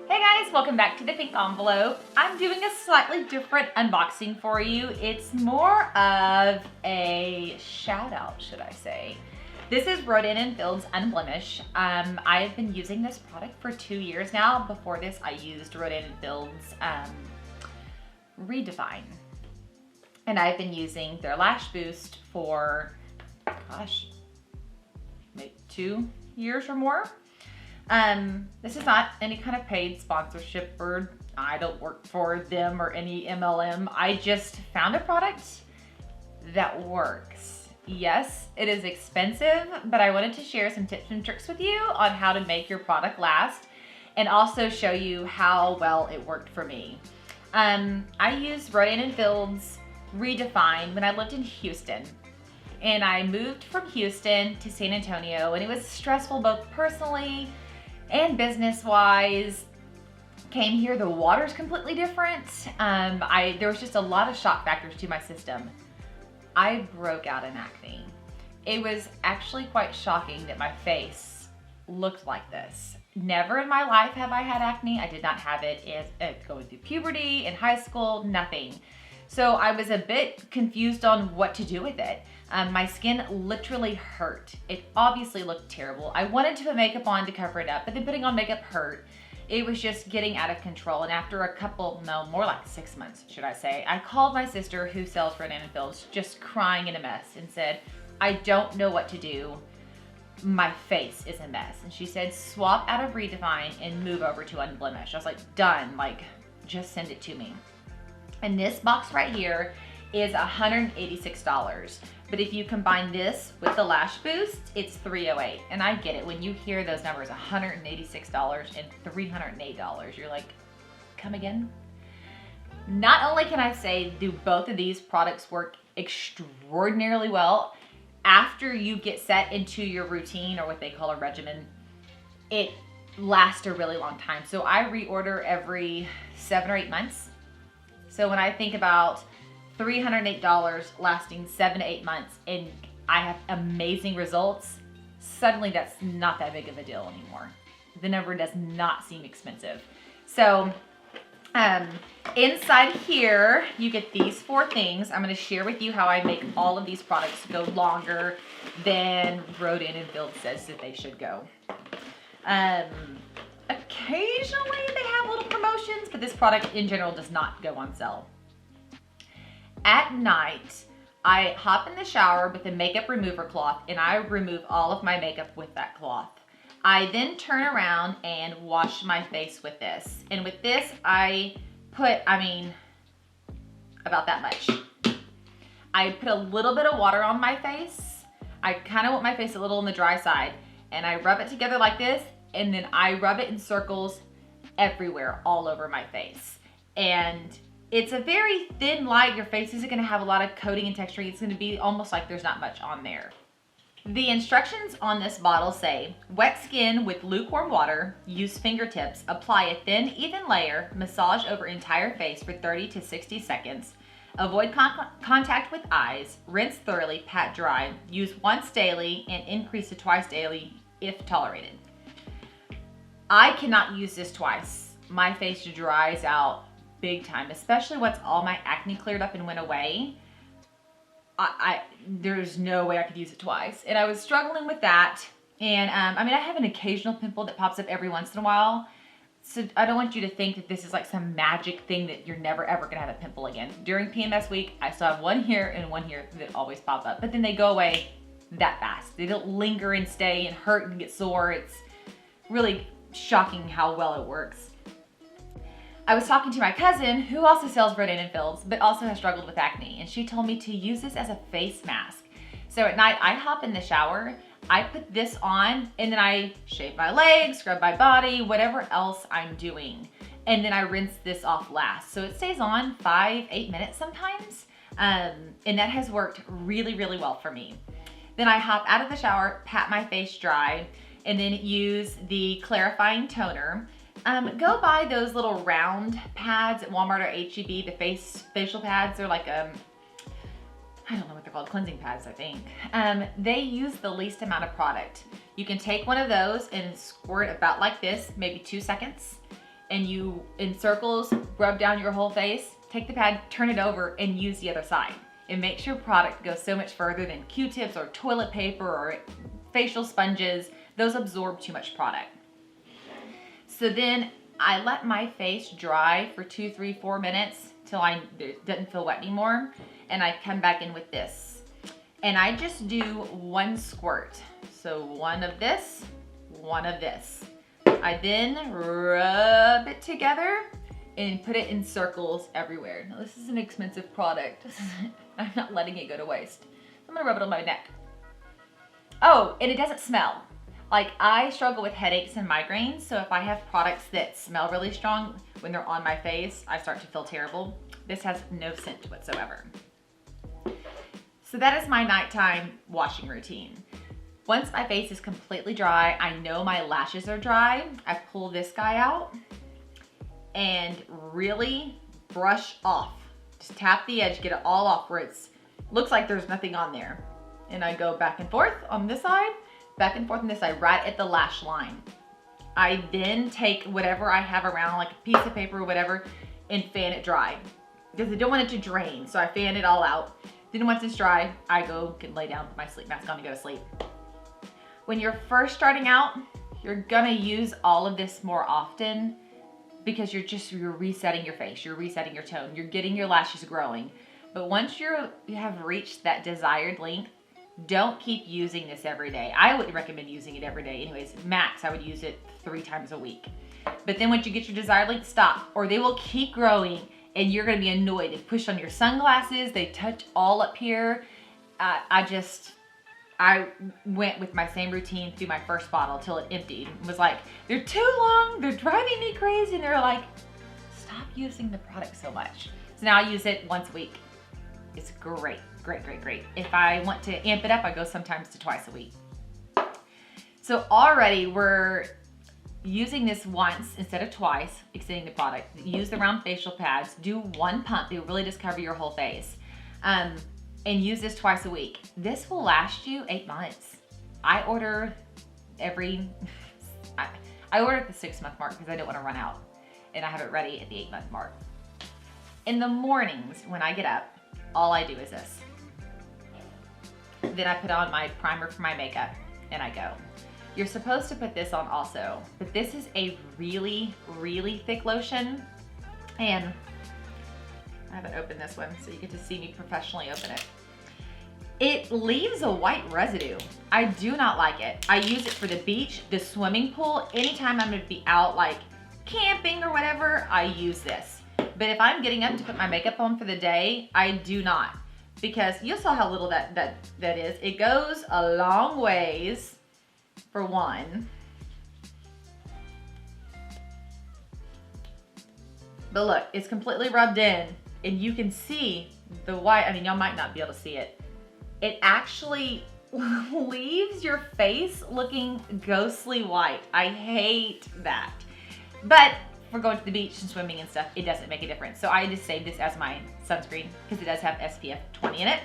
Hey guys, welcome back to the Pink Envelope. I'm doing a slightly different unboxing for you. It's more of a shout out, should I say. This is Rodan and Field's Unblemish. I've been using this product for 2 years now. Before this, I used Rodan and Field's Redefine. And I've been using their Lash Boost for, gosh, maybe 2 years or more. This is not any kind of paid sponsorship, or I don't work for them or any MLM. I just found a product that works. Yes, it is expensive, but I wanted to share some tips and tricks with you on how to make your product last and also show you how well it worked for me. I used Rodan and Field's Redefine when I lived in Houston. And I moved from Houston to San Antonio, and it was stressful both personally and business-wise. Came here, the water's completely different. There was just a lot of shock factors to my system. I broke out in acne. It was actually quite shocking that my face looked like this. Never in my life have I had acne. I did not have it going through puberty, in high school, nothing. So I was a bit confused on what to do with it. My skin literally hurt. It obviously looked terrible. I wanted to put makeup on to cover it up, but then putting on makeup hurt. It was just getting out of control. And after a couple, no, more like 6 months, should I say, I called my sister who sells Rodan and Field's, just crying in a mess, and said, I don't know what to do. My face is a mess. And she said, swap out of Redefine and move over to Unblemish. I was like, done, like, just send it to me. And this box right here is $186. But if you combine this with the Lash Boost, it's $308. And I get it, when you hear those numbers, $186 and $308, you're like, come again? Not only can I say, do both of these products work extraordinarily well, after you get set into your routine, or what they call a regimen, it lasts a really long time. So I reorder every 7 or 8 months. So when I think about $308 lasting 7 to 8 months and I have amazing results, suddenly that's not that big of a deal anymore. The number does not seem expensive. So inside here, you get these 4 things. I'm gonna share with you how I make all of these products go longer than Rodan and Field says that they should go. Occasionally they have little promotions, but this product in general does not go on sale. At night, I hop in the shower with a makeup remover cloth and I remove all of my makeup with that cloth. I then turn around and wash my face with this. And with this, I put, about that much. I put a little bit of water on my face. I kind of want my face a little on the dry side. And I rub it together like this, and then I rub it in circles everywhere, all over my face. And it's a very thin light. Your face isn't gonna have a lot of coating and texturing. It's gonna be almost like there's not much on there. The instructions on this bottle say, wet skin with lukewarm water, use fingertips, apply a thin, even layer, massage over entire face for 30 to 60 seconds, avoid contact with eyes, rinse thoroughly, pat dry, use once daily and increase to twice daily if tolerated. I cannot use this twice. My face dries out big time, especially once all my acne cleared up and went away. There's no way I could use it twice. And I was struggling with that. And I have an occasional pimple that pops up every once in a while. So I don't want you to think that this is like some magic thing that you're never ever gonna have a pimple again. During PMS week, I still have one here and one here that always pop up, but then they go away that fast. They don't linger and stay and hurt and get sore. It's really shocking how well it works. I was talking to my cousin who also sells Rodan and Field's, but also has struggled with acne, and she told me to use this as a face mask. So at night, I hop in the shower, I put this on, and then I shave my legs, scrub my body, whatever else I'm doing. And then I rinse this off last. So it stays on 5-8 minutes sometimes, and that has worked really, really well for me. Then I hop out of the shower, pat my face dry, and then use the clarifying toner. Go buy those little round pads at Walmart or H-E-B, the facial pads. They're like, I don't know what they're called, cleansing pads, I think. They use the least amount of product. You can take one of those and squirt about like this, maybe 2 seconds. and you, in circles, rub down your whole face, take the pad, turn it over, and use the other side. It makes your product go so much further than Q-tips or toilet paper or facial sponges. Those absorb too much product. So then I let my face dry for 2, 3, 4 minutes till it doesn't feel wet anymore. And I come back in with this. And I just do 1 squirt. So 1 of this, 1 of this. I then rub it together and put it in circles everywhere. Now this is an expensive product. I'm not letting it go to waste. I'm gonna rub it on my neck. Oh, and it doesn't smell. Like, I struggle with headaches and migraines, so if I have products that smell really strong, when they're on my face, I start to feel terrible. This has no scent whatsoever. So that is my nighttime washing routine. Once my face is completely dry, I know my lashes are dry, I pull this guy out and really brush off. Just tap the edge, get it all off where it looks like there's nothing on there. And I go back and forth on this side, back and forth on this side, right at the lash line. I then take whatever I have around, like a piece of paper or whatever, and fan it dry. Because I don't want it to drain, so I fan it all out. Then once it's dry, I go lay down, put my sleep mask on, and go to sleep. When you're first starting out, you're gonna use all of this more often because you're resetting your face, you're resetting your tone, you're getting your lashes growing. But once you have reached that desired length, don't keep using this every day. I wouldn't recommend using it every day. Anyways, max, I would use it 3 times a week. But then once you get your desired length, stop, or they will keep growing and you're gonna be annoyed. They push on your sunglasses, they touch all up here. I went with my same routine through my first bottle till it emptied. It was like, they're too long, they're driving me crazy, and they're like, stop using the product so much. So now I use it once a week. It's great, great, great, great. If I want to amp it up, I go sometimes to twice a week. So already we're using this once instead of twice, extending the product. Use the round facial pads, do 1 pump, it really does cover your whole face. And use this twice a week. This will last you 8 months. I order I order at the 6-month mark because I don't want to run out. And I have it ready at the 8-month mark. In the mornings when I get up, all I do is this. Then I put on my primer for my makeup and I go. You're supposed to put this on also, but this is a really, really thick lotion. And I haven't opened this one, so you get to see me professionally open it. It leaves a white residue. I do not like it. I use it for the beach, the swimming pool. Anytime I'm gonna be out like camping or whatever, I use this. But if I'm getting up to put my makeup on for the day, I do not. Because you saw how little that is. It goes a long ways, for one. But look, it's completely rubbed in. And you can see the white, I mean, y'all might not be able to see it. It actually leaves your face looking ghostly white. I hate that. But for going to the beach and swimming and stuff, it doesn't make a difference. So I just saved this as my sunscreen because it does have SPF 20 in it.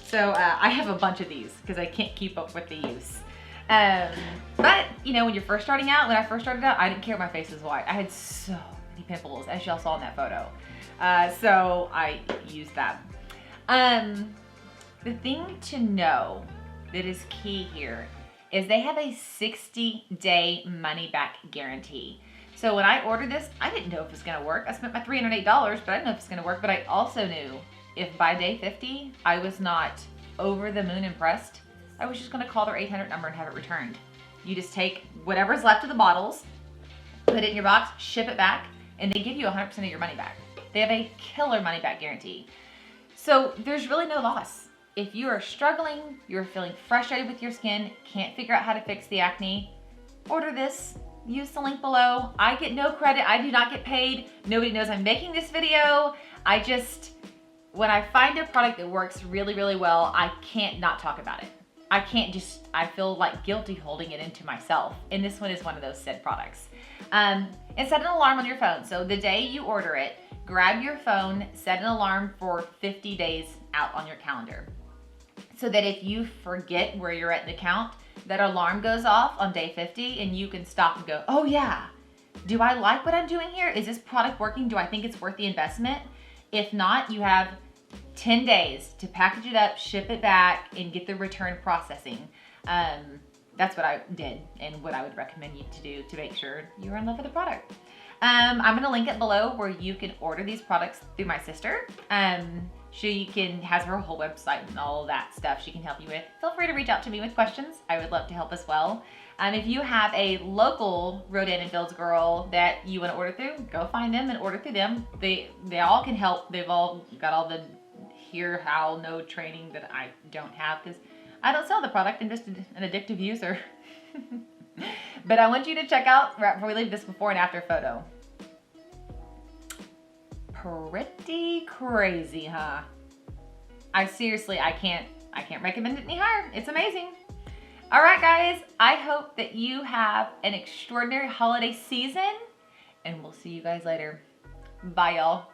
So I have a bunch of these because I can't keep up with the use. But you know, when you're first starting out, when I first started out, I didn't care if my face was white. I had so many pimples, as y'all saw in that photo. So I used that. The thing to know that is key here is they have a 60-day money-back guarantee. So when I ordered this, I didn't know if it was gonna work. I spent my $308, but I didn't know if it's gonna work. But I also knew if by day 50, I was not over the moon impressed, I was just gonna call their 800 number and have it returned. You just take whatever's left of the bottles, put it in your box, ship it back, and they give you 100% of your money back. They have a killer money back guarantee. So there's really no loss. If you are struggling, you're feeling frustrated with your skin, can't figure out how to fix the acne, order this, use the link below. I get no credit, I do not get paid. Nobody knows I'm making this video. When I find a product that works really, really well, I can't not talk about it. I feel like guilty holding it into myself. And this one is one of those said products. And set an alarm on your phone. So the day you order it, grab your phone, set an alarm for 50 days out on your calendar. So that if you forget where you're at in the count, that alarm goes off on day 50 and you can stop and go, oh yeah, Do I like what I'm doing here? Is this product working? Do I think it's worth the investment? If not, you have 10 days to package it up, ship it back, and get the return processing. That's what I did and what I would recommend you to do to make sure you're in love with the product. I'm gonna link it below where you can order these products through my sister. She has her whole website and all of that stuff she can help you with. Feel free to reach out to me with questions. I would love to help as well. If you have a local Rodan and Fields girl that you want to order through, go find them and order through them. They all can help. They've all got all the hear, how, know training that I don't have because I don't sell the product. I'm just an addictive user. But I want you to check out, right before we leave, this before and after photo. Pretty crazy, huh? I can't recommend it any higher. It's amazing. All right, guys, I hope that you have an extraordinary holiday season, and we'll see you guys later. Bye, y'all.